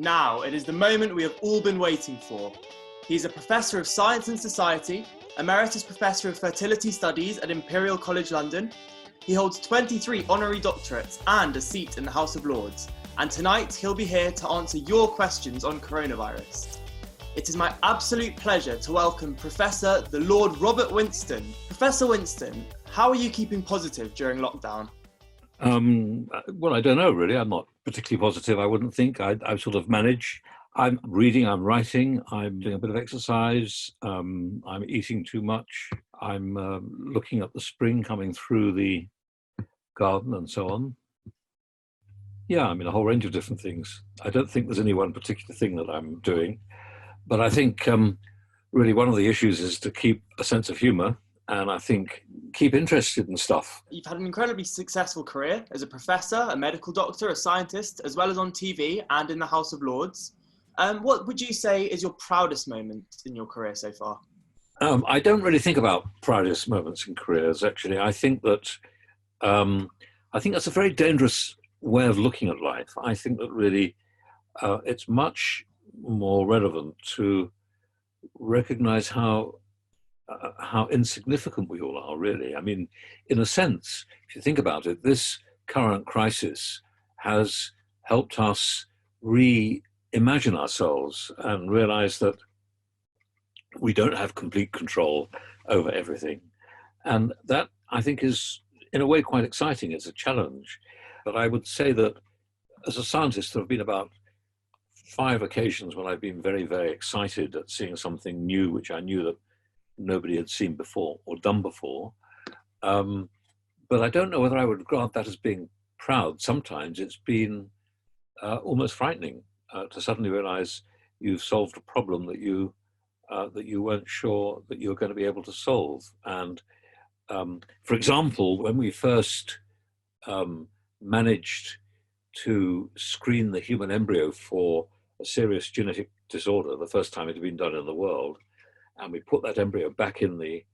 Now, it is the moment we have all been waiting for. He's a Professor of Science and Society, Emeritus Professor of Fertility Studies at Imperial College London. He holds 23 honorary doctorates and a seat in the House of Lords. And tonight, he'll be here to answer your questions on coronavirus. It is my absolute pleasure to welcome Professor the Lord Robert Winston. Professor Winston, how are you keeping positive during lockdown? Well, I don't know, really. I'm not particularly positive, I wouldn't think. I sort of manage. I'm reading, I'm writing, I'm doing a bit of exercise, I'm eating too much, I'm looking at the spring coming through the garden and so on. Yeah, I mean, a whole range of different things. I don't think there's any one particular thing that I'm doing, but I think really one of the issues is to keep a sense of humour and I think keep interested in stuff. You've had an incredibly successful career as a professor, a medical doctor, a scientist, as well as on TV and in the House of Lords. What would you say is your proudest moment in your career so far? I don't really think about proudest moments in careers, actually. I think that's a very dangerous way of looking at life. I think that really it's much more relevant to recognize how insignificant we all are, really. I mean, in a sense, if you think about it, this current crisis has helped us reimagine ourselves and realize that we don't have complete control over everything. And that, I think, is in a way quite exciting. It's a challenge. But I would say that as a scientist, there have been about 5 occasions when I've been very, very excited at seeing something new, which I knew that nobody had seen before or done before. But I don't know whether I would grant that as being proud. Sometimes it's been almost frightening to suddenly realize you've solved a problem that you weren't sure that you were going to be able to solve. And for example, when we first managed to screen the human embryo for a serious genetic disorder, the first time it had been done in the world, and we put that embryo back in the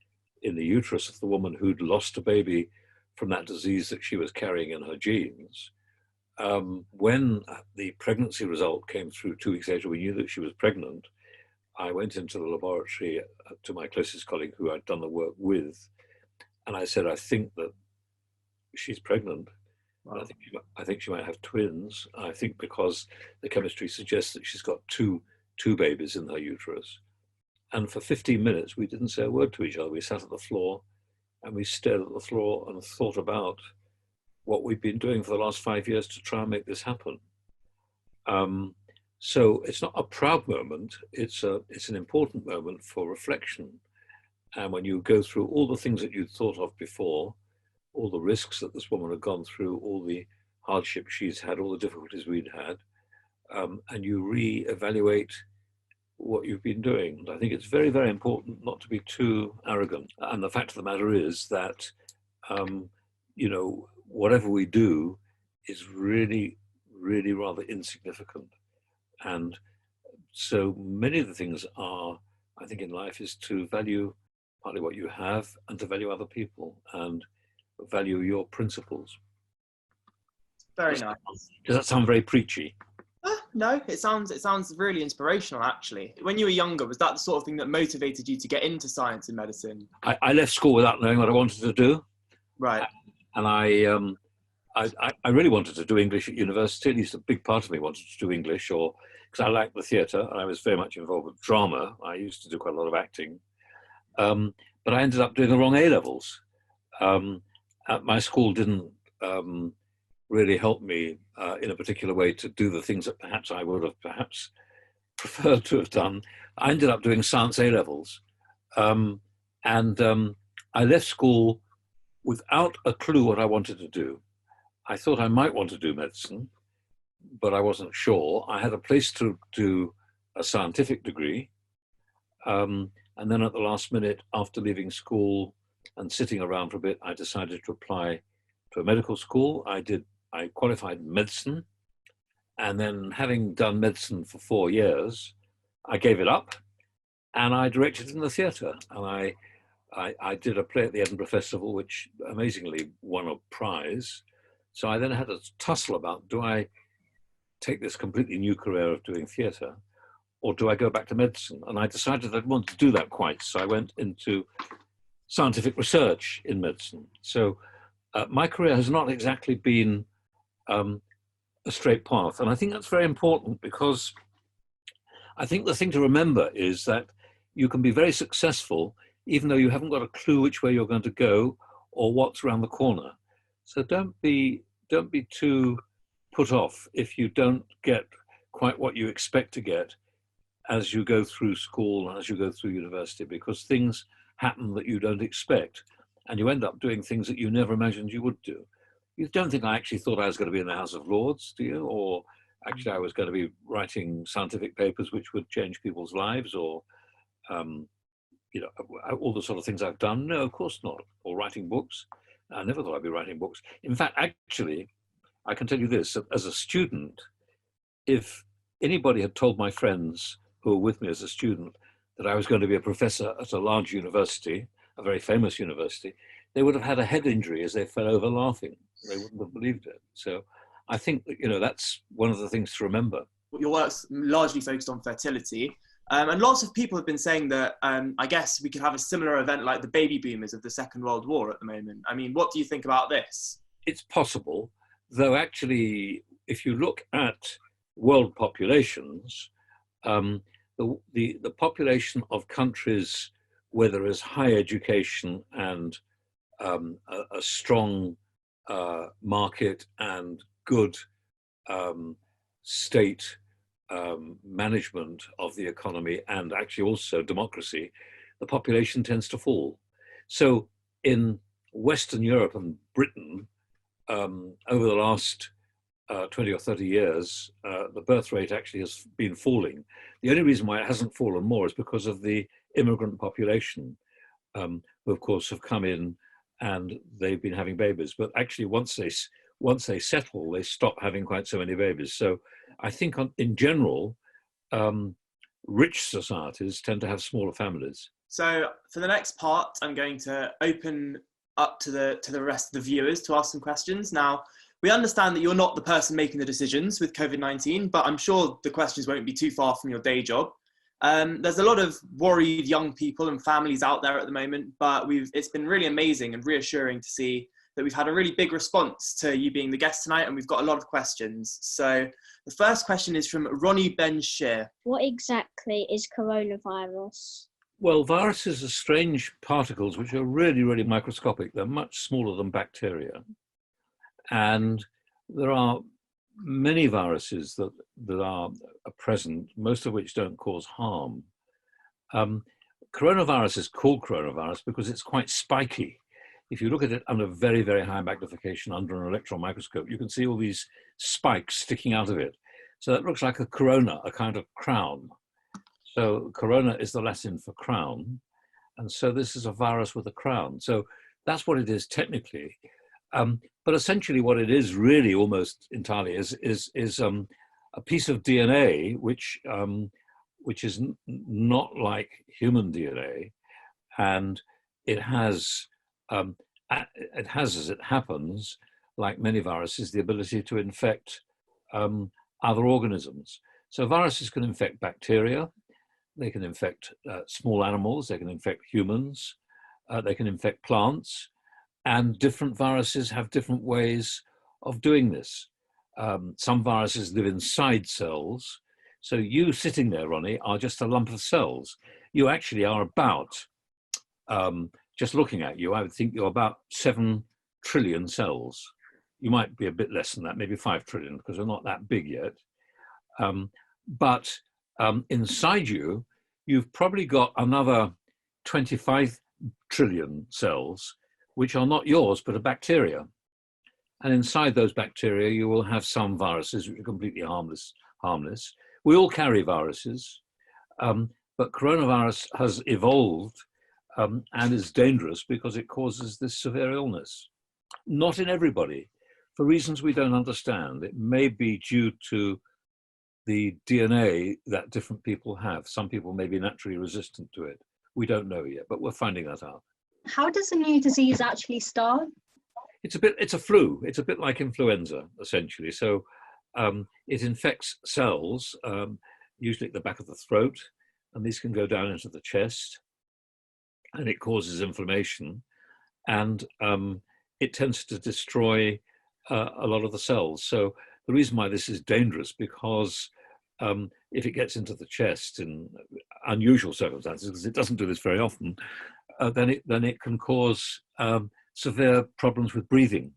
uterus of the woman who'd lost a baby from that disease that she was carrying in her genes. When the pregnancy result came through 2 weeks later, we knew that she was pregnant. I went into the laboratory to my closest colleague who I'd done the work with, and I said, I think that she's pregnant. Wow. I think she might have twins. I think because the chemistry suggests that she's got two babies in her uterus. And for 15 minutes, we didn't say a word to each other. We sat at the floor and we stared at the floor and thought about what we've been doing for the last 5 years to try and make this happen. So it's not a proud moment. It's an important moment for reflection. And when you go through all the things that you'd thought of before, all the risks that this woman had gone through, all the hardships she's had, all the difficulties we'd had, and you re-evaluate what you've been doing. And I think it's very, very important not to be too arrogant. And the fact of the matter is that, whatever we do is really, really rather insignificant. And so many of the things I think in life is to value partly what you have and to value other people and value your principles. Very nice. Does that sound very preachy? No, it sounds really inspirational, actually. When you were younger, was that the sort of thing that motivated you to get into science and medicine? I left school without knowing what I wanted to do. Right. And I really wanted to do English at university. At least a big part of me wanted to do English, because I liked the theatre and I was very much involved with drama. I used to do quite a lot of acting. But I ended up doing the wrong A-levels. My school didn't really help me in a particular way to do the things that perhaps I would have perhaps preferred to have done. I ended up doing science A-levels. And I left school without a clue what I wanted to do. I thought I might want to do medicine, but I wasn't sure. I had a place to do a scientific degree. And then at the last minute, after leaving school and sitting around for a bit, I decided to apply to a medical school. I qualified in medicine. And then having done medicine for 4 years, I gave it up and I directed in the theatre. And I did a play at the Edinburgh Festival, which amazingly won a prize. So I then had a tussle about, do I take this completely new career of doing theatre, or do I go back to medicine? And I decided I'd want to do that quite. So I went into scientific research in medicine. So my career has not exactly been a straight path. And I think that's very important, because I think the thing to remember is that you can be very successful even though you haven't got a clue which way you're going to go or what's around the corner. So don't be too put off if you don't get quite what you expect to get as you go through school and as you go through university, because things happen that you don't expect, and you end up doing things that you never imagined you would do. You don't think I actually thought I was going to be in the House of Lords, do you? Or actually I was going to be writing scientific papers which would change people's lives, or all the sort of things I've done? No, of course not. Or writing books. I never thought I'd be writing books. In fact, actually, I can tell you this, as a student, if anybody had told my friends who were with me as a student that I was going to be a professor at a large university, a very famous university, they would have had a head injury as they fell over laughing. They wouldn't have believed it. So I think that, that's one of the things to remember. Your work's largely focused on fertility. And lots of people have been saying that, I guess we could have a similar event like the baby boomers of the Second World War at the moment. I mean, what do you think about this? It's possible, though actually, if you look at world populations, the population of countries where there is high education and a strong market and good state management of the economy, and actually also democracy, the population tends to fall. So in Western Europe and Britain, over the last 20 or 30 years, the birth rate actually has been falling. The only reason why it hasn't fallen more is because of the immigrant population, who of course have come in and they've been having babies. But actually once they settle, they stop having quite so many babies. So I think in general, rich societies tend to have smaller families. So for the next part, I'm going to open up to the rest of the viewers to ask some questions. Now, we understand that you're not the person making the decisions with COVID-19, but I'm sure the questions won't be too far from your day job. There's a lot of worried young people and families out there at the moment, but it's been really amazing and reassuring to see that we've had a really big response to you being the guest tonight, and we've got a lot of questions. So the first question is from Ronnie Ben Shear. What exactly is coronavirus? Well, viruses are strange particles which are really, really microscopic. They're much smaller than bacteria. And there are many viruses that are present, most of which don't cause harm. Coronavirus is called coronavirus because it's quite spiky. If you look at it under very, very high magnification under an electron microscope, you can see all these spikes sticking out of it. So that looks like a corona, a kind of crown. So corona is the Latin for crown. And so this is a virus with a crown. So that's what it is technically. But essentially what it is really almost entirely is a piece of DNA which is not like human DNA. And it has, as it happens, like many viruses, the ability to infect other organisms. So viruses can infect bacteria, they can infect small animals, they can infect humans, they can infect plants, and different viruses have different ways of doing this. Some viruses live inside cells. So you sitting there, Ronnie, are just a lump of cells. You actually are about, just looking at you, I would think you're about 7 trillion cells. You might be a bit less than that, maybe 5 trillion, because they're not that big yet. But inside you, you've probably got another 25 trillion cells, which are not yours, but a bacteria. And inside those bacteria, you will have some viruses which are completely harmless. We all carry viruses, but coronavirus has evolved and is dangerous because it causes this severe illness. Not in everybody, for reasons we don't understand. It may be due to the DNA that different people have. Some people may be naturally resistant to it. We don't know yet, but we're finding that out. How does a new disease actually start? It's a flu. It's a bit like influenza, essentially. So it infects cells, usually at the back of the throat, and these can go down into the chest, and it causes inflammation, and it tends to destroy a lot of the cells. So the reason why this is dangerous, because if it gets into the chest in unusual circumstances, because it doesn't do this very often, then it can cause severe problems with breathing.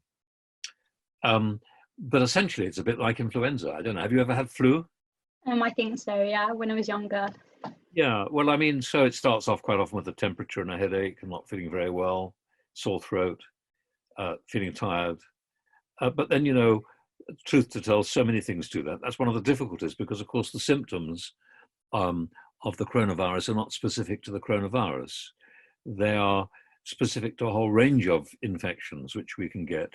But essentially, it's a bit like influenza. I don't know. Have you ever had flu? I think so, yeah, when I was younger. Yeah, well, I mean, so it starts off quite often with a temperature and a headache and not feeling very well, sore throat, feeling tired. But then, you know, truth to tell, so many things do that. That's one of the difficulties, because, of course, the symptoms of the coronavirus are not specific to the coronavirus. They are specific to a whole range of infections which we can get.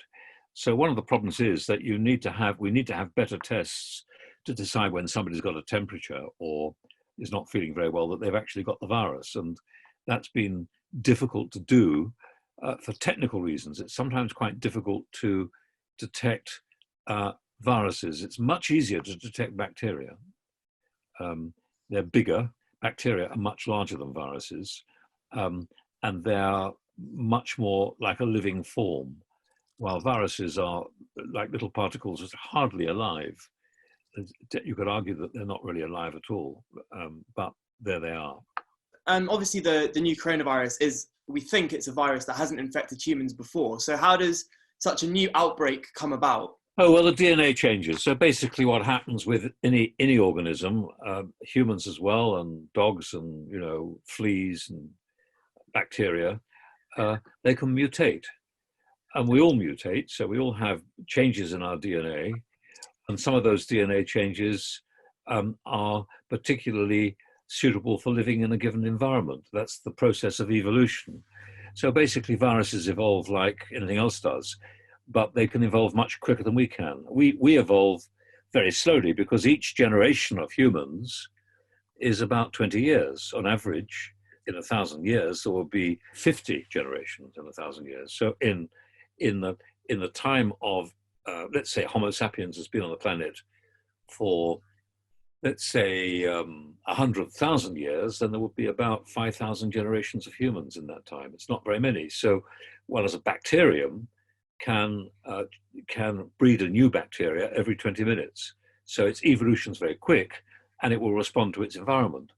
So one of the problems is that we need to have better tests to decide when somebody's got a temperature or is not feeling very well that they've actually got the virus. And that's been difficult to do for technical reasons. It's sometimes quite difficult to detect viruses. It's much easier to detect bacteria. They're bigger. Bacteria are much larger than viruses, and they're much more like a living form, while viruses are like little particles that are hardly alive. You could argue that they're not really alive at all, but there they are. Obviously, the new coronavirus we think it's a virus that hasn't infected humans before. So how does such a new outbreak come about? Oh, well, the DNA changes. So basically what happens with any organism, humans as well, and dogs and, you know, fleas and bacteria, they can mutate. And we all mutate, so we all have changes in our DNA. And some of those DNA changes are particularly suitable for living in a given environment. That's the process of evolution. So basically viruses evolve like anything else does, but they can evolve much quicker than we can. We evolve very slowly, because each generation of humans is about 20 years. On average, in 1,000 years, there will be 50 generations in 1,000 years. So in the time of, let's say, Homo sapiens has been on the planet for, let's say, 100,000 years, then there would be about 5,000 generations of humans in that time. It's not very many. So, whereas a bacterium can breed a new bacteria every 20 minutes. So its evolution is very quick, and it will respond to its environment.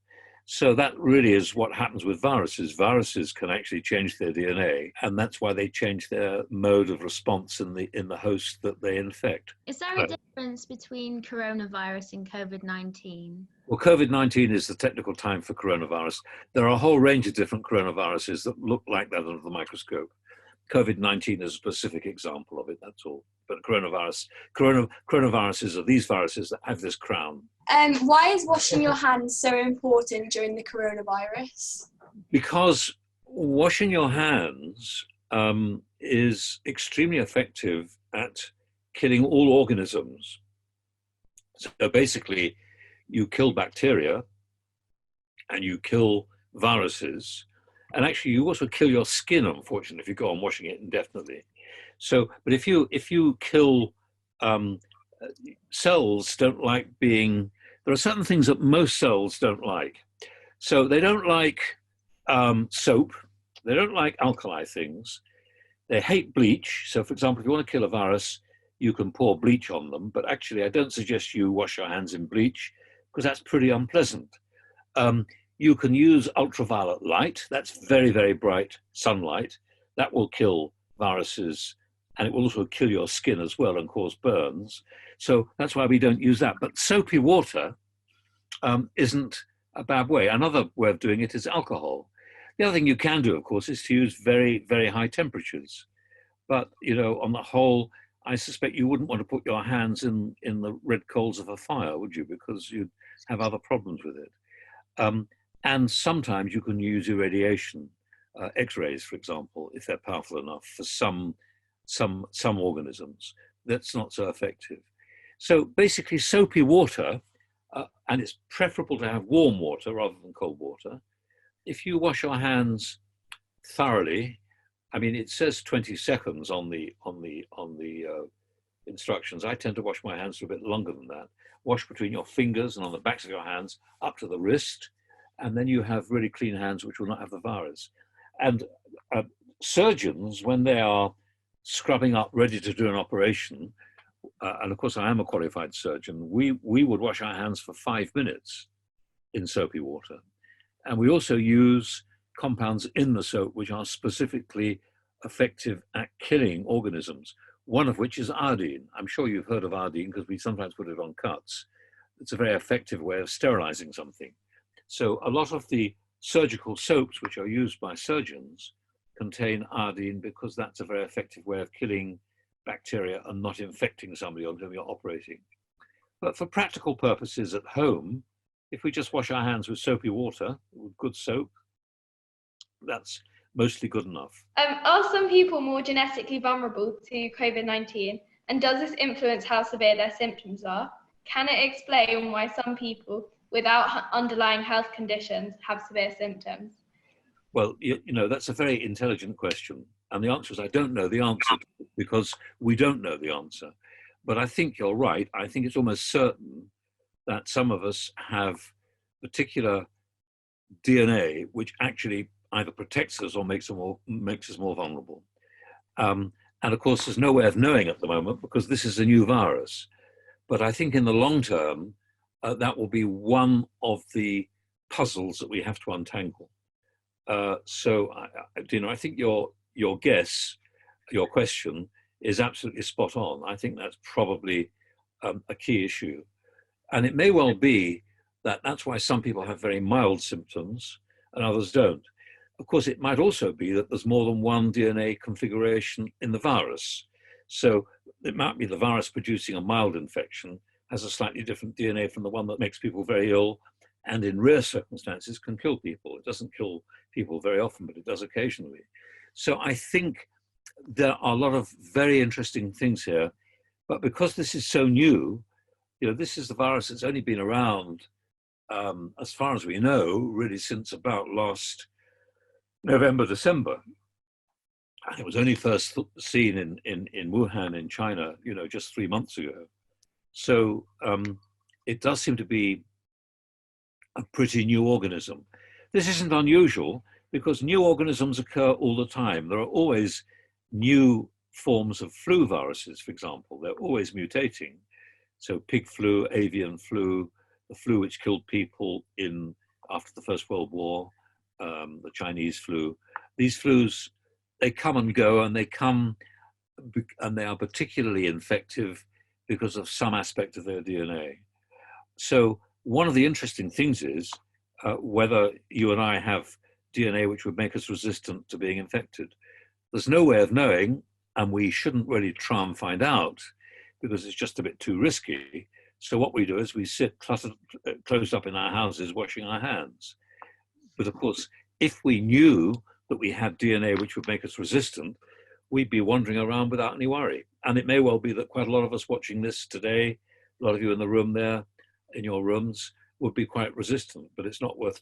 So that really is what happens with viruses. Viruses can actually change their DNA, and that's why they change their mode of response in the host that they infect. Is there a difference between coronavirus and COVID-19? Well, COVID-19 is the technical time for coronavirus. There are a whole range of different coronaviruses that look like that under the microscope. COVID-19 is a specific example of it, that's all. But coronaviruses are these viruses that have this crown. Why is washing your hands so important during the coronavirus? Because washing your hands is extremely effective at killing all organisms. So basically, you kill bacteria and you kill viruses. And actually, you also kill your skin, unfortunately, if you go on washing it indefinitely. So, but if you kill cells, don't like being. There are certain things that most cells don't like. So they don't like soap. They don't like alkali things. They hate bleach. So, for example, if you want to kill a virus, you can pour bleach on them. But actually, I don't suggest you wash your hands in bleach, because that's pretty unpleasant. You can use ultraviolet light. That's very, very bright sunlight. That will kill viruses, and it will also kill your skin as well and cause burns. So that's why we don't use that. But soapy water isn't a bad way. Another way of doing it is alcohol. The other thing you can do, of course, is to use very, very high temperatures. But, you know, on the whole, I suspect you wouldn't want to put your hands in the red coals of a fire, would you? Because you'd have other problems with it. And sometimes you can use irradiation, X-rays, for example, if they're powerful enough for some organisms. That's not so effective. So basically, soapy water, and it's preferable to have warm water rather than cold water. If you wash your hands thoroughly, I mean, it says 20 seconds on the instructions, I tend to wash my hands for a bit longer than that. Wash between your fingers and on the backs of your hands up to the wrist, and then you have really clean hands which will not have the virus. And surgeons, when they are scrubbing up, ready to do an operation, and of course I am a qualified surgeon, we would wash our hands for 5 minutes in soapy water. And we also use compounds in the soap which are specifically effective at killing organisms, one of which is iodine. I'm sure you've heard of iodine because we sometimes put it on cuts. It's a very effective way of sterilizing something. So a lot of the surgical soaps which are used by surgeons contain iodine because that's a very effective way of killing bacteria and not infecting somebody on whom you're operating. But for practical purposes at home, if we just wash our hands with soapy water, with good soap, that's mostly good enough. Are some people more genetically vulnerable to COVID-19? And does this influence how severe their symptoms are? Can it explain why some people without underlying health conditions have severe symptoms? Well, you know, that's a very intelligent question. And the answer is I don't know the answer because we don't know the answer. But I think you're right. I think it's almost certain that some of us have particular DNA which actually either protects us or makes us more vulnerable. And of course, there's no way of knowing at the moment because this is a new virus. But I think in the long term, that will be one of the puzzles that we have to untangle. So, I think your guess, your question is absolutely spot on. I think that's probably a key issue. And it may well be that that's why some people have very mild symptoms and others don't. Of course, it might also be that there's more than one DNA configuration in the virus. So it might be the virus producing a mild infection has a slightly different DNA from the one that makes people very ill and in rare circumstances can kill people. It doesn't kill people very often, but it does occasionally. So I think there are a lot of very interesting things here, but because this is so new, you know, this is the virus that's only been around, as far as we know, really since about last November, December. And it was only first seen in Wuhan in China, you know, just 3 months ago. So it does seem to be a pretty new organism. This isn't unusual because new organisms occur all the time. There are always new forms of flu viruses, for example. They're always mutating. So pig flu, avian flu, the flu which killed people after the First World War, the Chinese flu. These flus, they come and go, and they are particularly infective because of some aspect of their DNA. So one of the interesting things is whether you and I have DNA which would make us resistant to being infected. There's no way of knowing, and we shouldn't really try and find out because it's just a bit too risky. So what we do is we sit closed up in our houses washing our hands. But of course, if we knew that we had DNA which would make us resistant, we'd be wandering around without any worry. And it may well be that quite a lot of us watching this today, a lot of you in the room there, in your rooms, would be quite resistant, but it's not worth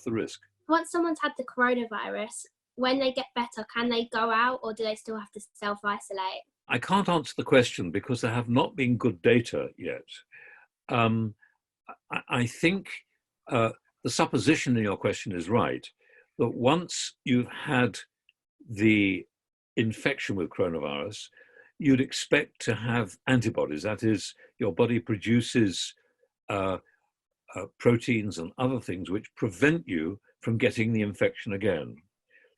the risk. Once someone's had the coronavirus, when they get better, can they go out or do they still have to self-isolate? I can't answer the question because there have not been good data yet. I think the supposition in your question is right, that once you've had the infection with coronavirus, you'd expect to have antibodies. That is, your body produces proteins and other things which prevent you from getting the infection again.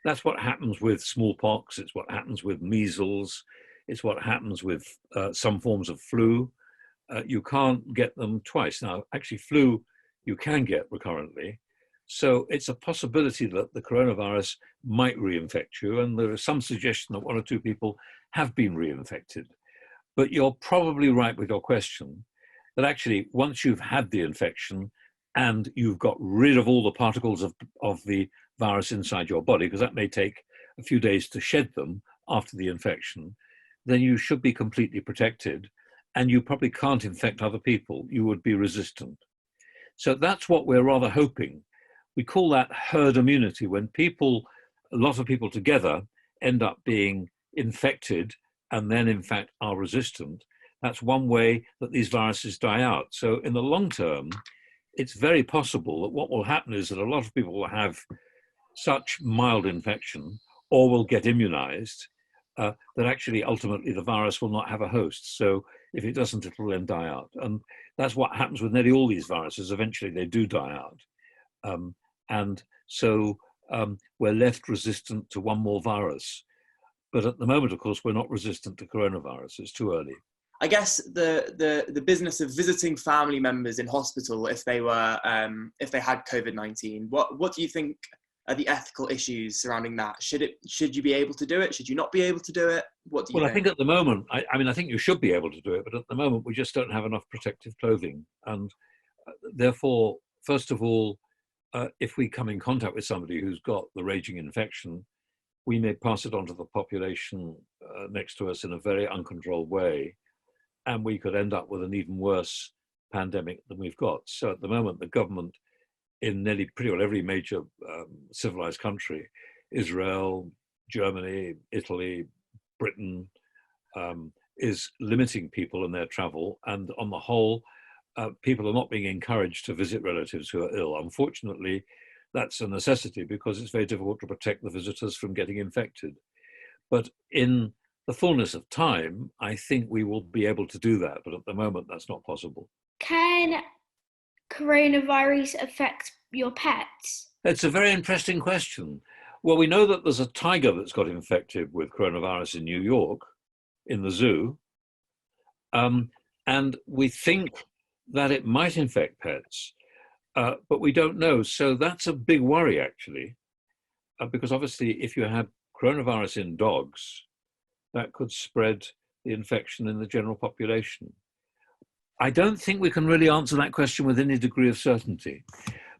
That's what happens with smallpox, it's what happens with measles, it's what happens with some forms of flu. You can't get them twice. Now, actually flu you can get recurrently. So it's a possibility that the coronavirus might reinfect you, and there is some suggestion that 1 or 2 people have been reinfected. But you're probably right with your question, that actually once you've had the infection and you've got rid of all the particles of the virus inside your body, because that may take a few days to shed them after the infection, then you should be completely protected and you probably can't infect other people. You would be resistant. So that's what we're rather hoping. We call that herd immunity, when a lot of people together end up being infected and then in fact are resistant. That's one way that these viruses die out. So in the long term, it's very possible that what will happen is that a lot of people will have such mild infection or will get immunized that actually ultimately the virus will not have a host. So if it doesn't, it will then die out. And that's what happens with nearly all these viruses. Eventually they do die out. And so we're left resistant to one more virus. But at the moment, of course, we're not resistant to coronavirus. It's too early. I guess the business of visiting family members in hospital if they were if they had COVID-19. What do you think are the ethical issues surrounding that? Should you be able to do it? Should you not be able to do it? What do you think? I think at the moment, I think you should be able to do it, but at the moment we just don't have enough protective clothing, and therefore, first of all, if we come in contact with somebody who's got the raging infection, we may pass it on to the population next to us in a very uncontrolled way, and we could end up with an even worse pandemic than we've got. So at the moment, the government in nearly pretty well every major civilized country, Israel, Germany, Italy, Britain, is limiting people in their travel. And on the whole, people are not being encouraged to visit relatives who are ill. Unfortunately, that's a necessity because it's very difficult to protect the visitors from getting infected. But in the fullness of time, I think we will be able to do that. But at the moment, that's not possible. Can coronavirus affect your pets? It's a very interesting question. Well, we know that there's a tiger that's got infected with coronavirus in New York, in the zoo. And we think that it might infect pets, but we don't know. So that's a big worry, actually, because obviously if you had coronavirus in dogs, that could spread the infection in the general population. I don't think we can really answer that question with any degree of certainty.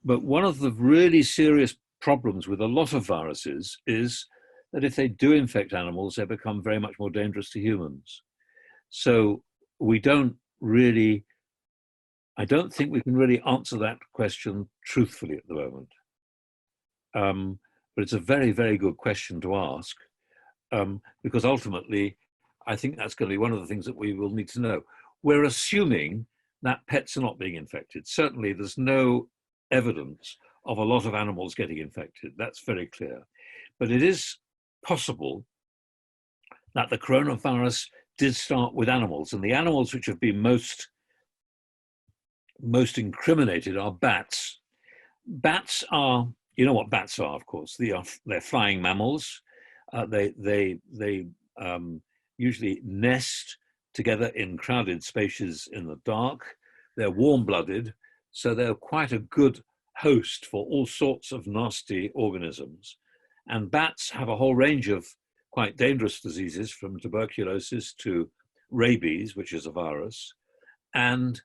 But one of the really serious problems with a lot of viruses is that if they do infect animals, they become very much more dangerous to humans. So I don't think we can really answer that question truthfully at the moment. But it's a very, very good question to ask, because ultimately, I think that's going to be one of the things that we will need to know. We're assuming that pets are not being infected. Certainly, there's no evidence of a lot of animals getting infected. That's very clear. But it is possible that the coronavirus did start with animals, and the animals which have been most incriminated are bats. Bats are, you know what bats are, of course. They're flying mammals. They usually nest together in crowded spaces in the dark. They're warm-blooded, so they're quite a good host for all sorts of nasty organisms. And bats have a whole range of quite dangerous diseases, from tuberculosis to rabies, which is a virus. And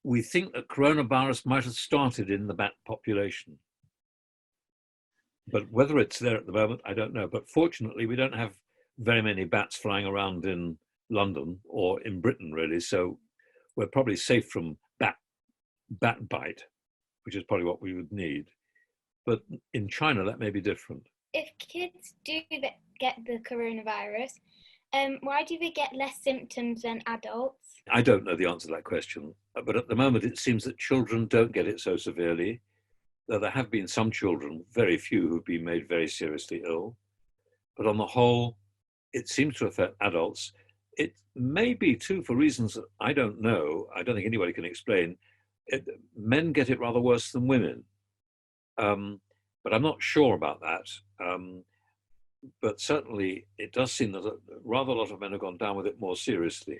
we think that coronavirus might have started in the bat population. But whether it's there at the moment, I don't know. But fortunately, we don't have very many bats flying around in London or in Britain, really. So we're probably safe from bat bite, which is probably what we would need. But in China, that may be different. If kids do get the coronavirus, why do they get less symptoms than adults? I don't know the answer to that question. But at the moment, it seems that children don't get it so severely. Though there have been some children, very few, who've been made very seriously ill. But on the whole, it seems to affect adults. It may be too, for reasons that I don't know, I don't think anybody can explain. Men get it rather worse than women. But I'm not sure about that. But certainly it does seem that rather a lot of men have gone down with it more seriously.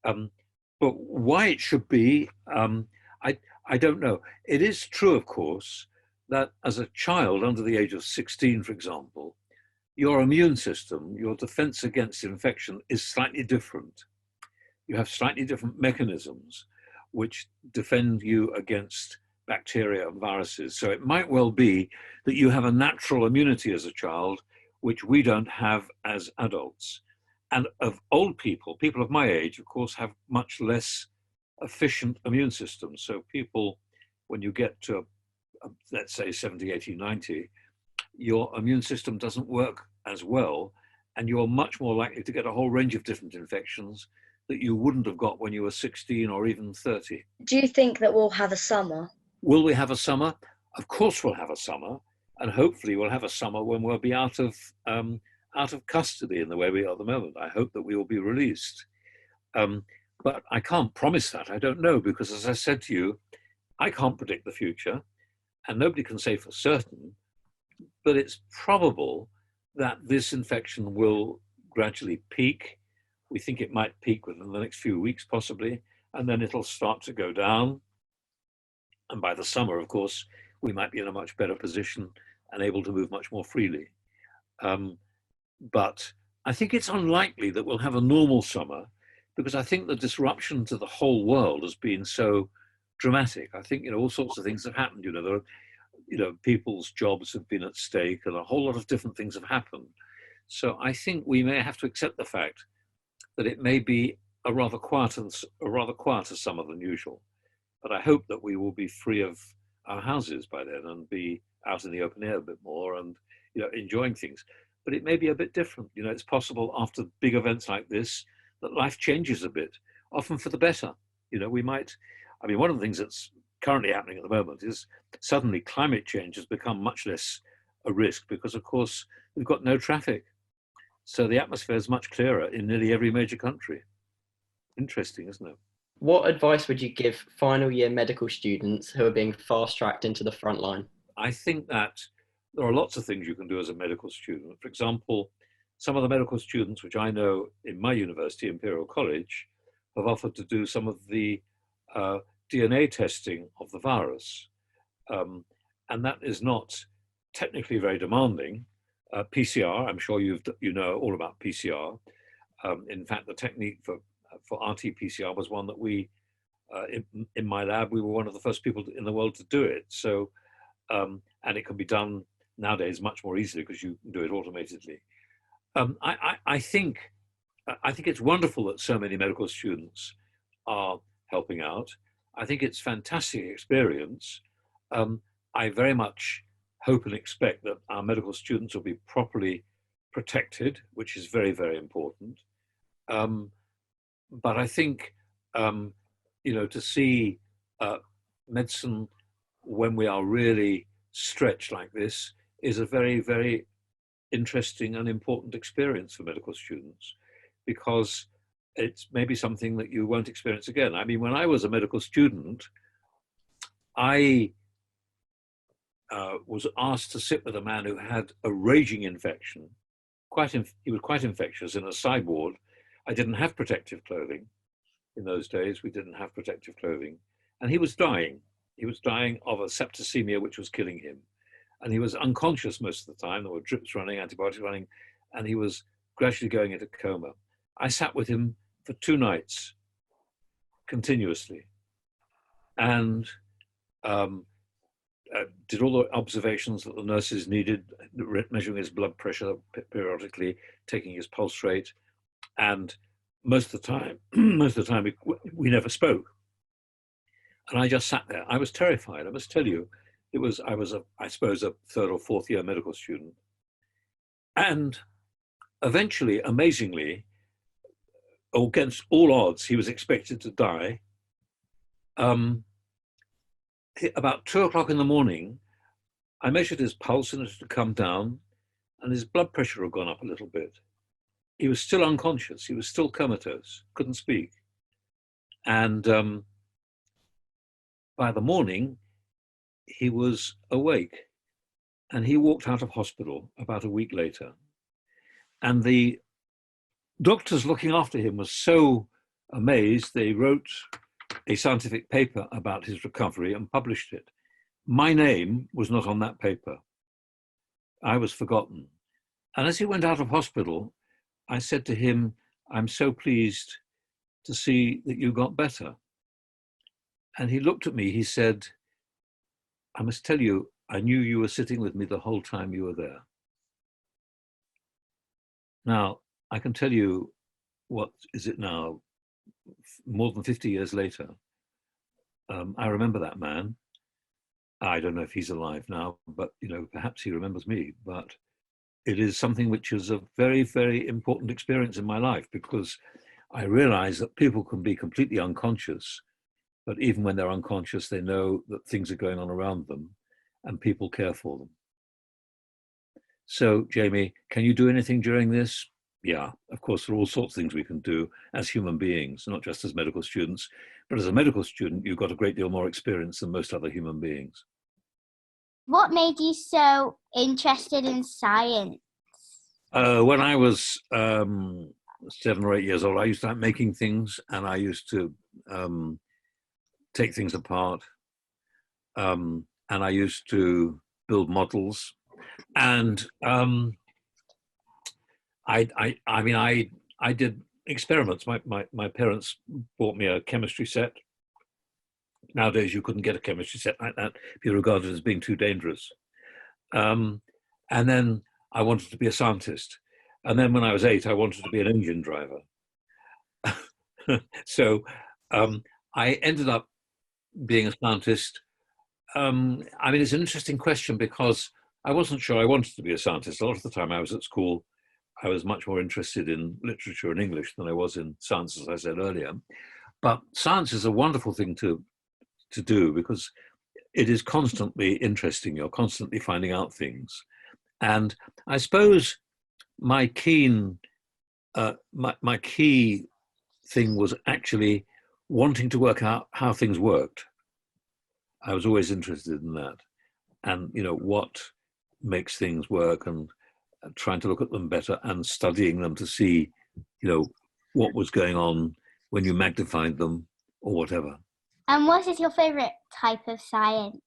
But why it should be, I don't know. It is true, of course, that as a child under the age of 16, for example, your immune system, your defense against infection is slightly different. You have slightly different mechanisms which defend you against bacteria and viruses. So it might well be that you have a natural immunity as a child, which we don't have as adults. And of old people, people of my age, of course, have much less efficient immune systems. So people, when you get to, let's say 70, 80, 90, your immune system doesn't work as well, and you're much more likely to get a whole range of different infections that you wouldn't have got when you were 16 or even 30. Do you think that we'll have a summer? Will we have a summer? Of course we'll have a summer, and hopefully we'll have a summer when we'll be out of custody in the way we are at the moment. I hope that we will be released. But I can't promise that. I don't know, because as I said to you, I can't predict the future, and nobody can say for certain, but it's probable that this infection will gradually peak. We think it might peak within the next few weeks, possibly, and then it'll start to go down. And by the summer, of course, we might be in a much better position and able to move much more freely. But I think it's unlikely that we'll have a normal summer, because I think the disruption to the whole world has been so dramatic. I think, all sorts of things have happened. There are, people's jobs have been at stake, and a whole lot of different things have happened. So I think we may have to accept the fact that it may be a rather quieter summer than usual. But I hope that we will be free of our houses by then and be out in the open air a bit more and, enjoying things. But it may be a bit different. It's possible after big events like this that life changes a bit, often for the better. One of the things that's currently happening at the moment is suddenly climate change has become much less a risk because, of course, we've got no traffic. So the atmosphere is much clearer in nearly every major country. Interesting, isn't it? What advice would you give final year medical students who are being fast-tracked into the front line? I think that there are lots of things you can do as a medical student. For example, some of the medical students, which I know in my university, Imperial College, have offered to do some of the DNA testing of the virus. And that is not technically very demanding. PCR, I'm sure you know all about PCR. In fact, the technique for RT-PCR was one that we, in my lab, we were one of the first people in the world to do it. So, and it can be done nowadays much more easily because you can do it automatically. I think it's wonderful that so many medical students are helping out. I think it's fantastic experience. I very much hope and expect that our medical students will be properly protected, which is very, very important. But I think, to see medicine when we are really stretched like this is a very, very interesting and important experience for medical students, because it's maybe something that you won't experience again. When I was a medical student, I was asked to sit with a man who had a raging infection. He was quite infectious in a side ward. I didn't have protective clothing. In those days, we didn't have protective clothing. And he was dying. He was dying of a septicemia, which was killing him. And he was unconscious most of the time. There were drips running, antibiotics running, and he was gradually going into coma. I sat with him for 2 nights, continuously, and did all the observations that the nurses needed, measuring his blood pressure periodically, taking his pulse rate, and most of the time, we never spoke. And I just sat there. I was terrified. I must tell you, I was I suppose a 3rd or 4th year medical student, and eventually, amazingly, against all odds, he was expected to die. About 2 o'clock in the morning, I measured his pulse and it had come down, and his blood pressure had gone up a little bit. He was still unconscious. He was still comatose, couldn't speak. And by the morning, he was awake, and he walked out of hospital about a week later. And the doctors looking after him were so amazed, they wrote a scientific paper about his recovery and published it. My name was not on that paper. I was forgotten. And as he went out of hospital, I said to him, "I'm so pleased to see that you got better." And he looked at me, he said, "I must tell you, I knew you were sitting with me the whole time you were there." Now, I can tell you, what is it now, more than 50 years later, I remember that man. I don't know if he's alive now, but perhaps he remembers me. But it is something which is a very, very important experience in my life, because I realize that people can be completely unconscious, but even when they're unconscious, they know that things are going on around them and people care for them. So, Jamie, can you do anything during this? Yeah, of course, there are all sorts of things we can do as human beings, not just as medical students, but as a medical student, you've got a great deal more experience than most other human beings. What made you so interested in science? When I was 7 or 8 years old, I used to like making things, and I used to take things apart, and I used to build models, and I did experiments. My parents bought me a chemistry set. Nowadays, you couldn't get a chemistry set like that if you regarded it as being too dangerous. And then I wanted to be a scientist. And then when I was 8, I wanted to be an engine driver. So I ended up being a scientist. It's an interesting question, because I wasn't sure I wanted to be a scientist. A lot of the time I was at school, I was much more interested in literature and English than I was in science, as I said earlier. But science is a wonderful thing to do, because it is constantly interesting. You're constantly finding out things. And I suppose my key thing was actually wanting to work out how things worked. I was always interested in that, and what makes things work, and trying to look at them better and studying them to see what was going on when you magnified them or whatever. And what is your favorite type of science?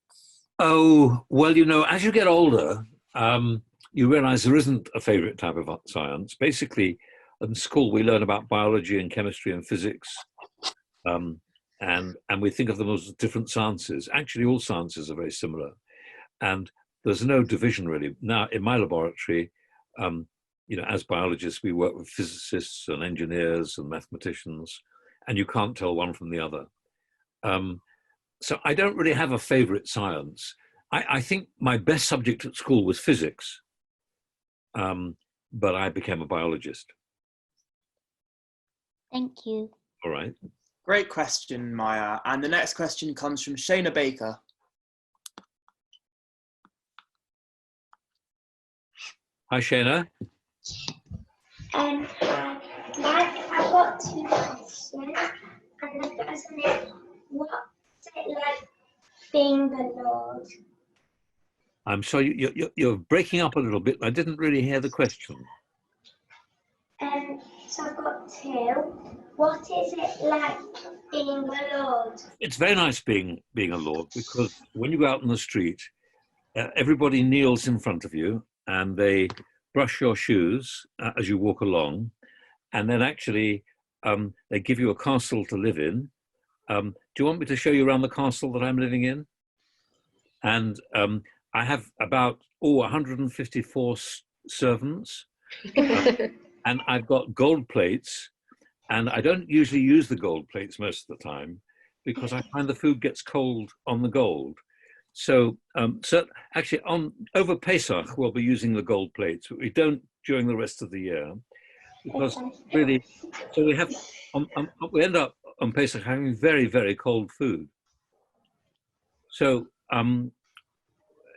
Oh, well, as you get older, you realize there isn't a favorite type of science. Basically, in school, we learn about biology and chemistry and physics, and we think of them as different sciences. Actually, all sciences are very similar, and there's no division really. Now, in my laboratory, as biologists, we work with physicists and engineers and mathematicians, and you can't tell one from the other. So I don't really have a favorite science. I think my best subject at school was physics, but I became a biologist. Thank you. All right. Great question, Maya. And the next question comes from Shayna Baker. Hi, Shayna. I've got 2 questions, and the first one is, what's it like being the Lord? I'm sorry, you're breaking up a little bit. I didn't really hear the question. So I've got 2. What is it like being the Lord? It's very nice being a Lord, because when you go out in the street, everybody kneels in front of you and they brush your shoes as you walk along, and then actually they give you a castle to live in. Do you want me to show you around the castle that I'm living in? And I have about 154 servants, and I've got gold plates, and I don't usually use the gold plates most of the time, because I find the food gets cold on the gold. So actually over Pesach, we'll be using the gold plates, but we don't during the rest of the year, because really, so we end up on Pesach having very, very cold food. So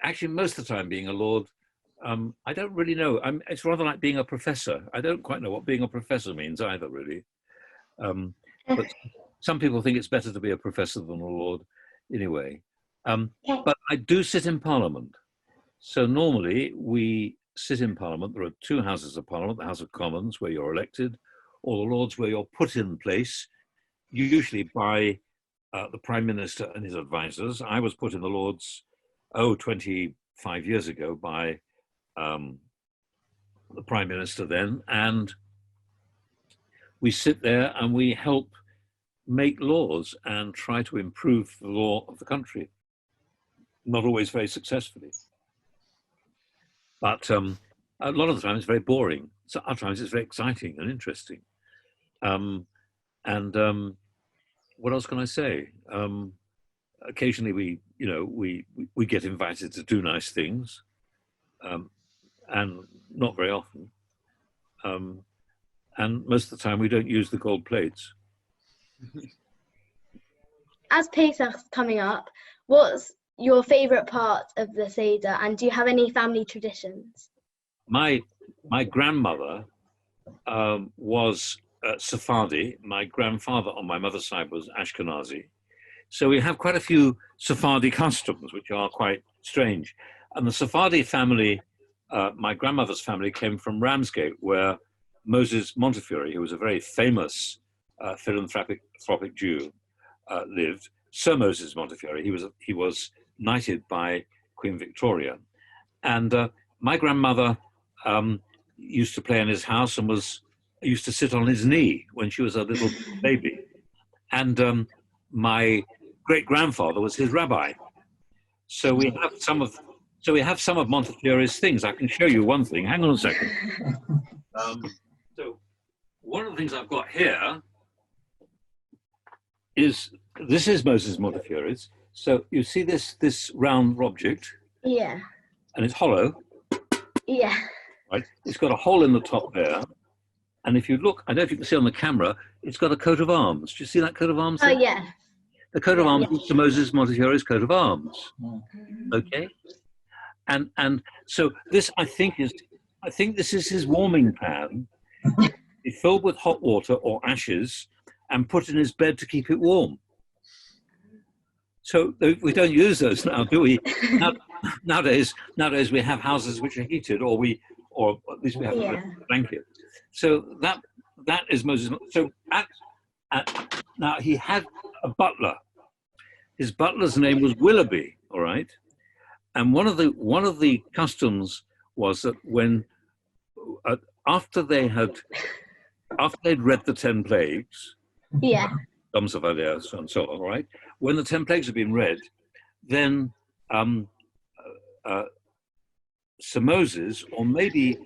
actually most of the time being a Lord, I don't really know. It's rather like being a professor. I don't quite know what being a professor means either, really. But some people think it's better to be a professor than a Lord anyway. But I do sit in Parliament. So normally we sit in Parliament. There are 2 houses of Parliament, the House of Commons, where you're elected, or the Lords, where you're put in place, usually by the Prime Minister and his advisors. I was put in the Lords, 25 years ago by the Prime Minister then, and we sit there and we help make laws and try to improve the law of the country. Not always very successfully. But a lot of the time it's very boring. So other times it's very exciting and interesting. What else can I say? Occasionally we get invited to do nice things. and not very often. And most of the time we don't use the gold plates. As Pesach's coming up, what's your favourite part of the Seder, and do you have any family traditions? My grandmother was Sephardi. My grandfather on my mother's side was Ashkenazi. So we have quite a few Sephardi customs, which are quite strange. And the Sephardi family, my grandmother's family, came from Ramsgate, where Moses Montefiore, who was a very famous philanthropic Jew, lived. Sir Moses Montefiore. He was knighted by Queen Victoria. And my grandmother used to play in his house and used to sit on his knee when she was a little baby. And my great-grandfather was his rabbi. So we have some of Montefiore's things. I can show you one thing. Hang on a second. So one of the things I've got here is, this is Moses Montefiore's. So you see this round object? Yeah. And it's hollow. Yeah. Right. It's got a hole in the top there. And if you look, I don't know if you can see on the camera, it's got a coat of arms. Do you see that coat of arms? Oh, there? yeah. The coat of arms is Moses Montefiore's coat of arms. Okay. And so this, I think this is his warming pan. It's filled with hot water or ashes and put in his bed to keep it warm. So we don't use those now, do we? Nowadays we have houses which are heated, or at least we have a blanket. So that is Moses. So now he had a butler. His butler's name was Willoughby. All right, and one of the customs was that when after they'd read the 10 plagues, and so on, right? When the 10 plagues had been read, then Sir Moses, or maybe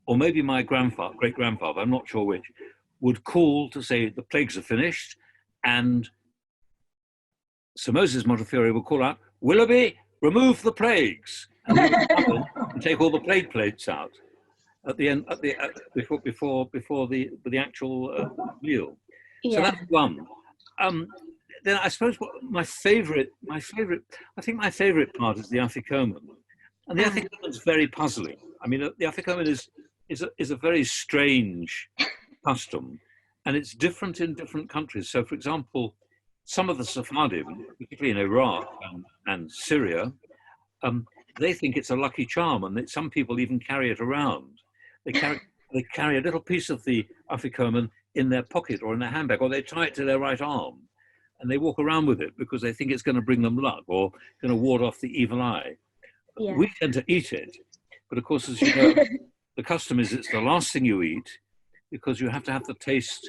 my great-grandfather, I'm not sure which, would call to say the plagues are finished, and Sir Moses Montefiore would call out, "Willoughby, remove the plagues," and he would come in and take all the plague plates out at the end, before the actual meal. So that's one. Then I suppose my favorite part is the Afikoman, and the Afikoman is very puzzling. I mean, the Afikoman is a very strange custom, and it's different in different countries. So, for example, some of the Sephardim, particularly in Iraq and Syria, they think it's a lucky charm, and that some people even carry it around. They carry a little piece of the Afikoman in their pocket or in their handbag, or they tie it to their right arm, and they walk around with it because they think it's going to bring them luck or going to ward off the evil eye. Yeah. We tend to eat it, but of course, as you know, the custom is it's the last thing you eat, because you have to have the taste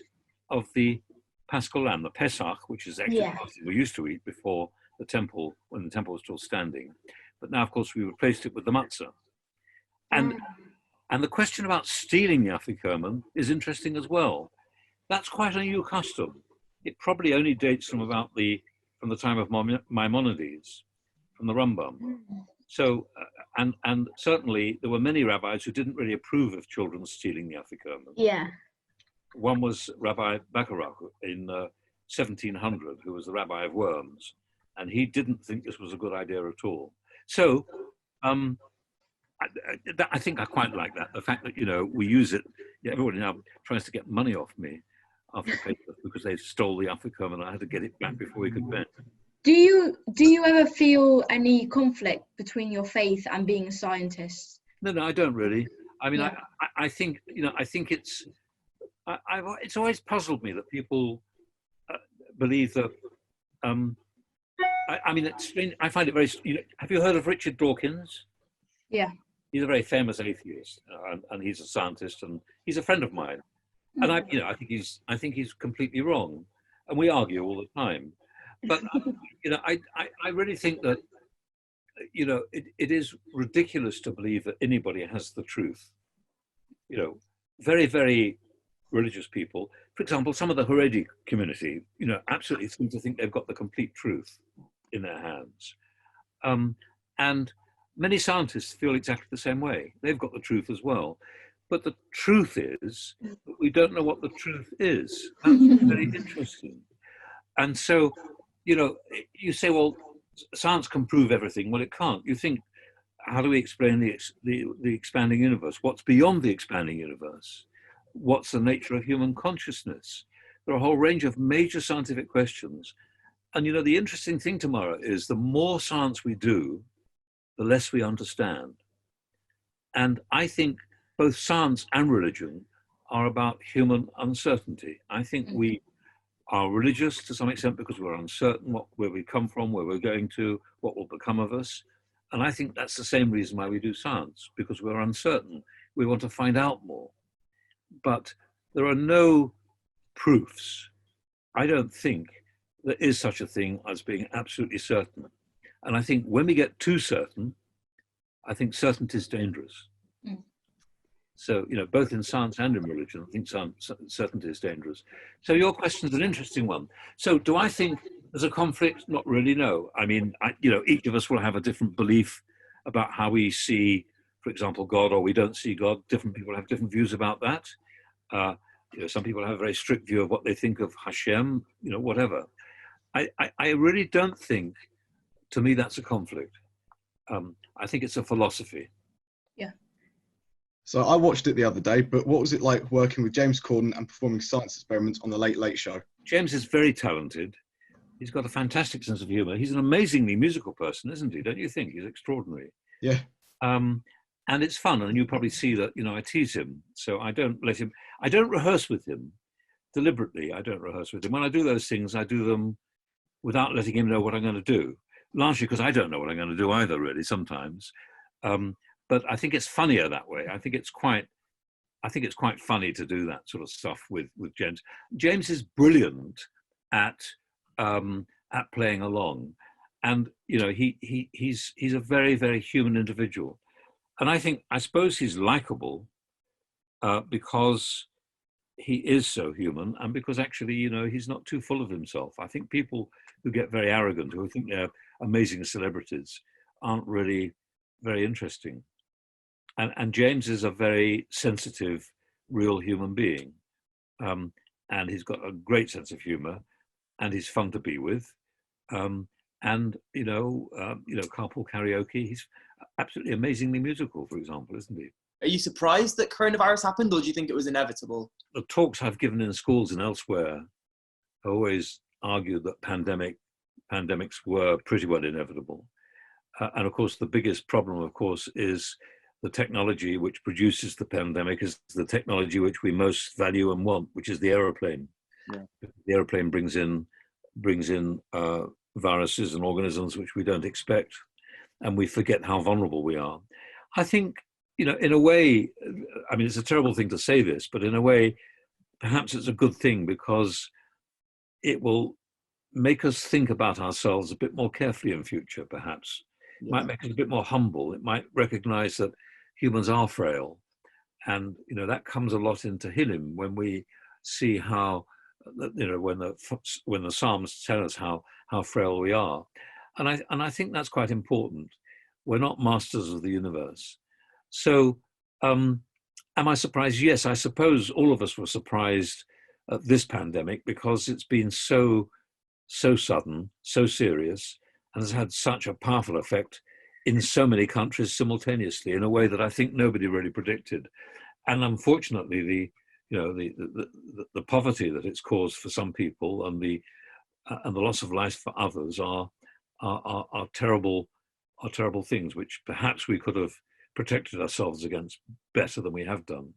of the Paschal lamb, the Pesach, which is actually something we used to eat before the temple, when the temple was still standing. But now, of course, we replaced it with the matzah. And the question about stealing the Afikoman is interesting as well. That's quite a new custom. It probably only dates from the time of Maimonides, from the Rambam. So, and certainly there were many rabbis who didn't really approve of children stealing the Afikoman. Yeah. One was Rabbi Bacharach in 1700, who was the rabbi of Worms, and he didn't think this was a good idea at all. So, I think I quite like that. The fact that, you know, we use it. Everybody now tries to get money off me after Pesach because they stole the Afikoman and I had to get it back before we could bend. Do you ever feel any conflict between your faith and being a scientist? No, I don't really. I mean, I think, you know, I think it's always puzzled me that people believe that. I mean, it's strange. I find it very. You know, have you heard of Richard Dawkins? Yeah. He's a very famous atheist, and he's a scientist, and he's a friend of mine. And I think he's completely wrong, and we argue all the time. But you know, I really think that, you know, it is ridiculous to believe that anybody has the truth. You know, very, very religious people, for example, some of the Haredi community, you know, absolutely seem to think they've got the complete truth in their hands. And many scientists feel exactly the same way. They've got the truth as well. But the truth is that we don't know what the truth is. That's very interesting. And so, you know, you say, well, science can prove everything. Well, it can't. You think, how do we explain the expanding universe? What's beyond the expanding universe? What's the nature of human consciousness? There are a whole range of major scientific questions. And, you know, the interesting thing tomorrow is the more science we do, the less we understand. And I think both science and religion are about human uncertainty. I think we are religious to some extent because we're uncertain where we come from, where we're going to, what will become of us. And I think that's the same reason why we do science, because we're uncertain. We want to find out more. But there are no proofs. I don't think there is such a thing as being absolutely certain. And I think when we get too certain, I think certainty is dangerous. So, you know, both in science and in religion, I think certainty is dangerous. So your question is an interesting one. So do I think there's a conflict? Not really, no. I mean, you know, each of us will have a different belief about how we see, for example, God, or we don't see God. Different people have different views about that. You know, some people have a very strict view of what they think of Hashem, you know, whatever. I really don't think, to me, that's a conflict. I think it's a philosophy. Yeah. So I watched it the other day, but what was it like working with James Corden and performing science experiments on the Late Late Show? James is very talented. He's got a fantastic sense of humor. He's an amazingly musical person, isn't he? Don't you think? He's extraordinary. Yeah. And it's fun. And you probably see that, you know, I tease him. So I don't rehearse with him deliberately. I don't rehearse with him. When I do those things, I do them without letting him know what I'm going to do. Largely because I don't know what I'm going to do either, really, sometimes. But I think it's funnier that way. I think it's quite funny to do that sort of stuff with James. James is brilliant at playing along, and you know he's a very, very human individual, and I suppose he's likable because he is so human, and because actually, you know, he's not too full of himself. I think people who get very arrogant, who think they're amazing celebrities, aren't really very interesting. And James is a very sensitive, real human being. And he's got a great sense of humor, and he's fun to be with. And, you know, carpool karaoke, he's absolutely amazingly musical, for example, isn't he? Are you surprised that coronavirus happened, or do you think it was inevitable? The talks I've given in schools and elsewhere always argued that pandemics were pretty well inevitable. And of course, the biggest problem, of course, is the technology which produces the pandemic is the technology which we most value and want, which is the aeroplane. Yeah. The aeroplane brings in viruses and organisms which we don't expect, and we forget how vulnerable we are. I think, you know, in a way, I mean, it's a terrible thing to say this, but in a way, perhaps it's a good thing because it will make us think about ourselves a bit more carefully in future, perhaps. It might make us a bit more humble. It might recognize that humans are frail. And, you know, that comes a lot into Hillim when we see how, you know, when the Psalms tell us how frail we are. And I think that's quite important. We're not masters of the universe. So am I surprised? Yes, I suppose all of us were surprised at this pandemic because it's been so sudden, so serious, and has had such a powerful effect in so many countries simultaneously in a way that I think nobody really predicted. And unfortunately, the poverty that it's caused for some people and the loss of life for others are terrible things, which perhaps we could have protected ourselves against better than we have done.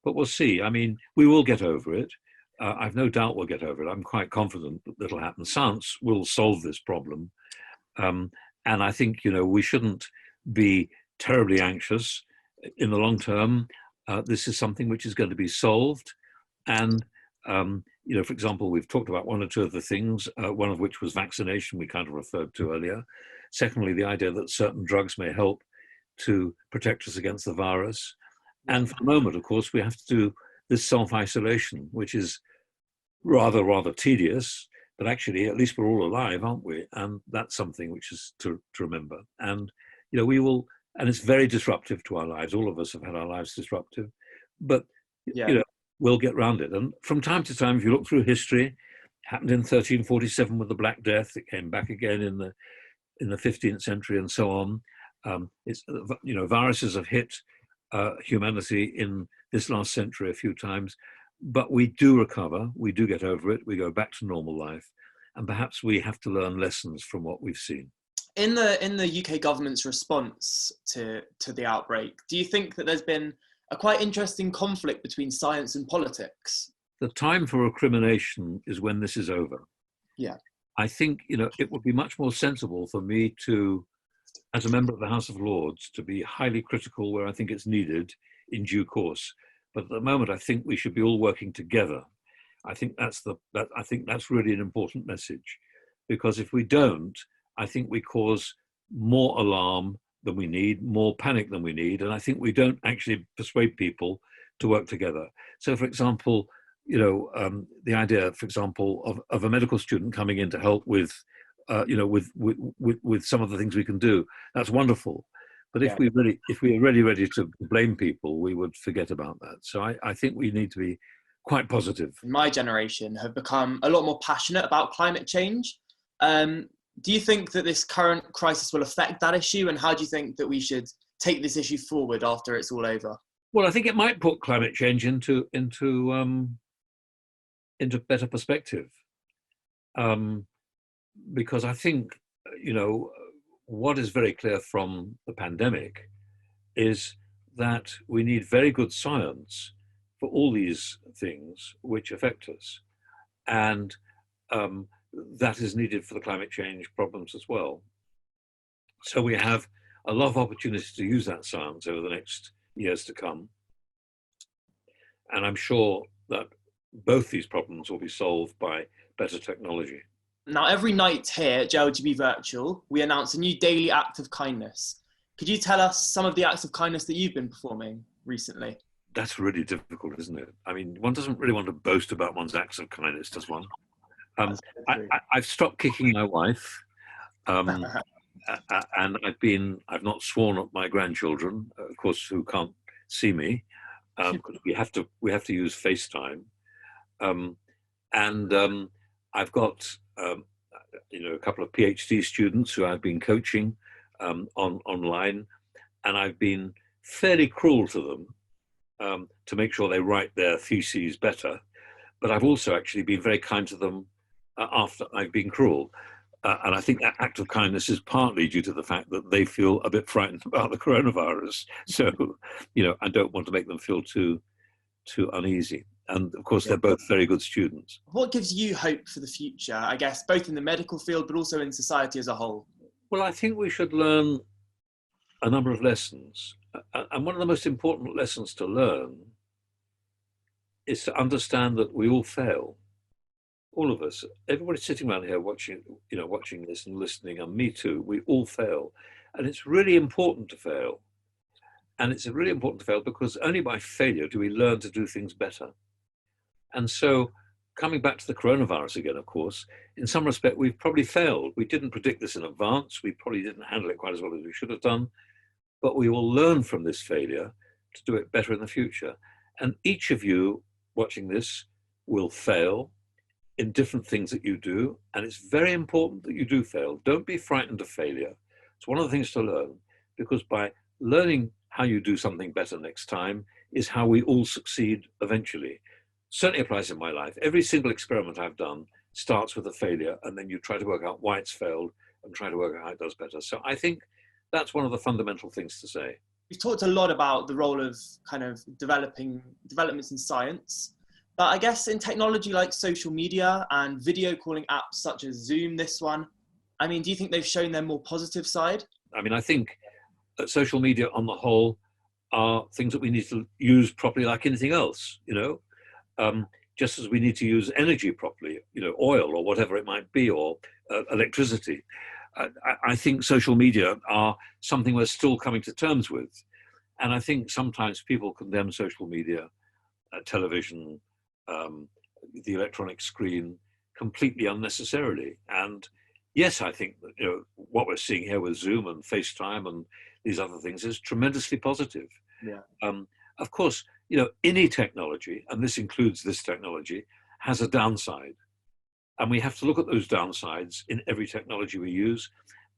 But we'll see. I mean, we will get over it. I've no doubt we'll get over it. I'm quite confident that it'll happen. Science will solve this problem. And I think, you know, we shouldn't be terribly anxious. In the long term, this is something which is going to be solved. And, you know, for example, we've talked about one or two of the things, one of which was vaccination, we kind of referred to earlier. Secondly, the idea that certain drugs may help to protect us against the virus. And for the moment, of course, we have to do this self-isolation, which is rather tedious, but actually, at least we're all alive, aren't we? And that's something which is to remember. And, we will, and it's very disruptive to our lives. All of us have had our lives disruptive, but we'll get round it. And from time to time, if you look through history, it happened in 1347 with the Black Death. It came back again in the 15th century and so on. Viruses have hit humanity in this last century a few times, but we do recover. We do get over it. We go back to normal life, and perhaps we have to learn lessons from what we've seen. In the UK government's response to the outbreak, do you think that there's been a quite interesting conflict between science and politics? The time for recrimination is when this is over. Yeah. I think, it would be much more sensible for me to, as a member of the House of Lords, to be highly critical where I think it's needed in due course. But at the moment, I think we should be all working together. I think that's really an important message, because if we don't, I think we cause more alarm than we need, more panic than we need, and I think we don't actually persuade people to work together. So, for example, the idea, for example, of a medical student coming in to help with, with some of the things we can do, that's wonderful. But if we are really ready to blame people, we would forget about that. So I think we need to be quite positive. My generation have become a lot more passionate about climate change. Do you think that this current crisis will affect that issue, and how do you think that we should take this issue forward after it's all over? Well, I think it might put climate change into better perspective, because I think what is very clear from the pandemic is that we need very good science for all these things which affect us, and that is needed for the climate change problems as well. So we have a lot of opportunity to use that science over the next years to come. And I'm sure that both these problems will be solved by better technology. Now, every night here at JLGB Virtual, we announce a new daily act of kindness. Could you tell us some of the acts of kindness that you've been performing recently? That's really difficult, isn't it? I mean, one doesn't really want to boast about one's acts of kindness, does one? I've stopped kicking my wife, and I've not sworn at my grandchildren, of course, who can't see me, because we have to use FaceTime, and I've got a couple of PhD students who I've been coaching online, and I've been fairly cruel to them to make sure they write their theses better, but I've also actually been very kind to them after I've been cruel. And I think that act of kindness is partly due to the fact that they feel a bit frightened about the coronavirus. So, I don't want to make them feel too uneasy. And of course, they're both very good students. What gives you hope for the future, I guess, both in the medical field, but also in society as a whole? Well, I think we should learn a number of lessons. And one of the most important lessons to learn is to understand that we all fail. All of us, everybody sitting around here watching this and listening, and me too, we all fail. And it's really important to fail. And it's really important to fail because only by failure do we learn to do things better. And so, coming back to the coronavirus again, of course, in some respect, we've probably failed. We didn't predict this in advance. We probably didn't handle it quite as well as we should have done. But we will learn from this failure to do it better in the future. And each of you watching this will fail in different things that you do. And it's very important that you do fail. Don't be frightened of failure. It's one of the things to learn, because by learning how you do something better next time is how we all succeed eventually. Certainly applies in my life. Every single experiment I've done starts with a failure, and then you try to work out why it's failed and try to work out how it does better. So I think that's one of the fundamental things to say. We've talked a lot about the role of kind of developments in science, but I guess in technology like social media and video calling apps such as Zoom, this one, I mean, do you think they've shown their more positive side? I mean, I think that social media on the whole are things that we need to use properly like anything else, just as we need to use energy properly, oil or whatever it might be, or electricity. I think social media are something we're still coming to terms with. And I think sometimes people condemn social media, television, the electronic screen completely unnecessarily. And yes, I think that, what we're seeing here with Zoom and FaceTime and these other things is tremendously positive. Yeah. Of course, any technology, and this includes this technology, has a downside. And we have to look at those downsides in every technology we use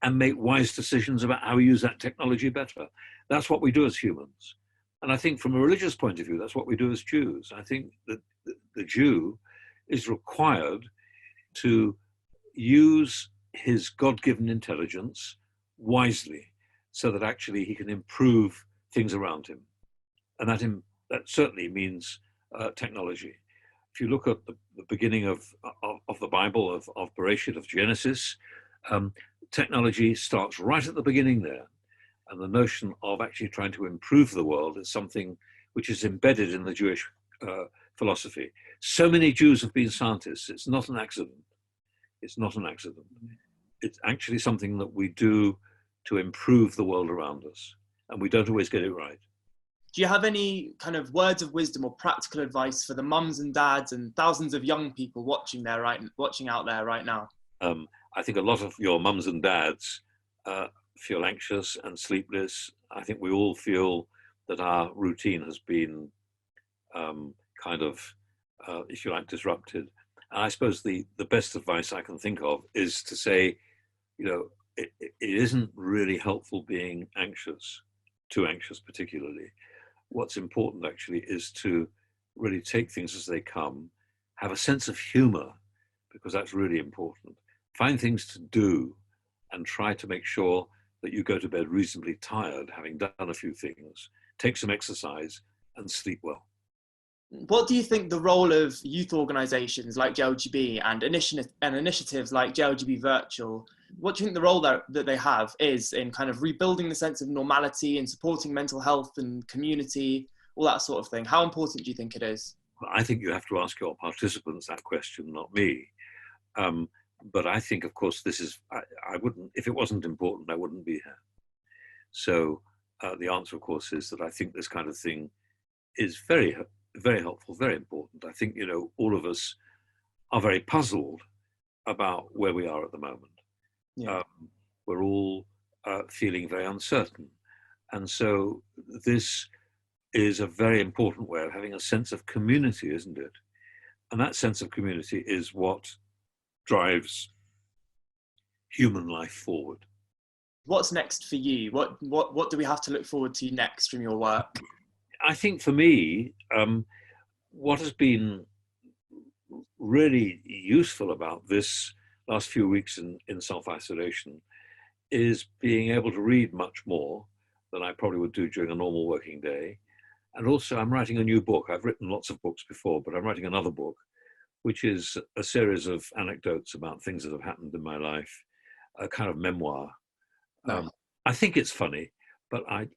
and make wise decisions about how we use that technology better. That's what we do as humans. And I think from a religious point of view, that's what we do as Jews. I think that the Jew is required to use his God-given intelligence wisely so that actually he can improve things around him. And that certainly means technology. If you look at the beginning of the Bible, of Bereshit, of Genesis, technology starts right at the beginning there. And the notion of actually trying to improve the world is something which is embedded in the Jewish philosophy. So many Jews have been scientists. It's not an accident. It's not an accident. It's actually something that we do to improve the world around us. And we don't always get it right. Do you have any kind of words of wisdom or practical advice for the mums and dads and thousands of young people watching out there right now? I think a lot of your mums and dads feel anxious and sleepless. I think we all feel that our routine has been if you like, disrupted. And I suppose the best advice I can think of is to say, it isn't really helpful being anxious, too anxious particularly. What's important actually is to really take things as they come, have a sense of humor, because that's really important. Find things to do and try to make sure that you go to bed reasonably tired, having done a few things, take some exercise and sleep well. What do you think the role of youth organisations like JLGB and initiatives like JLGB Virtual, what do you think the role that they have is in kind of rebuilding the sense of normality and supporting mental health and community, all that sort of thing? How important do you think it is? I think you have to ask your participants that question, not me. But I think, of course, I wouldn't, if it wasn't important, I wouldn't be here. So the answer, of course, is that I think this kind of thing is very, very helpful, very important. I think, all of us are very puzzled about where we are at the moment. Yeah. We're all feeling very uncertain. And so this is a very important way of having a sense of community, isn't it? And that sense of community is what drives human life forward. What's next for you? What do we have to look forward to next from your work? I think for me, what has been really useful about this last few weeks in self-isolation is being able to read much more than I probably would do during a normal working day. And also I'm writing a new book. I've written lots of books before, but I'm writing another book, which is a series of anecdotes about things that have happened in my life, a kind of memoir. I think it's funny, but I'm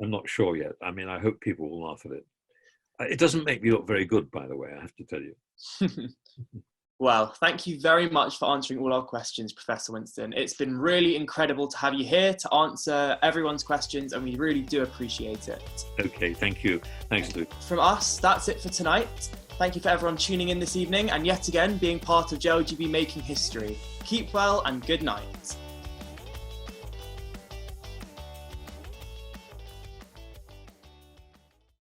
not sure yet. I mean, I hope people will laugh at it. It doesn't make me look very good, by the way, I have to tell you. Well, thank you very much for answering all our questions, Professor Winston. It's been really incredible to have you here to answer everyone's questions, and we really do appreciate it. Okay, thank you. Thanks, Luke. From us, that's it for tonight. Thank you for everyone tuning in this evening and yet again being part of JLGB Making History. Keep well and good night.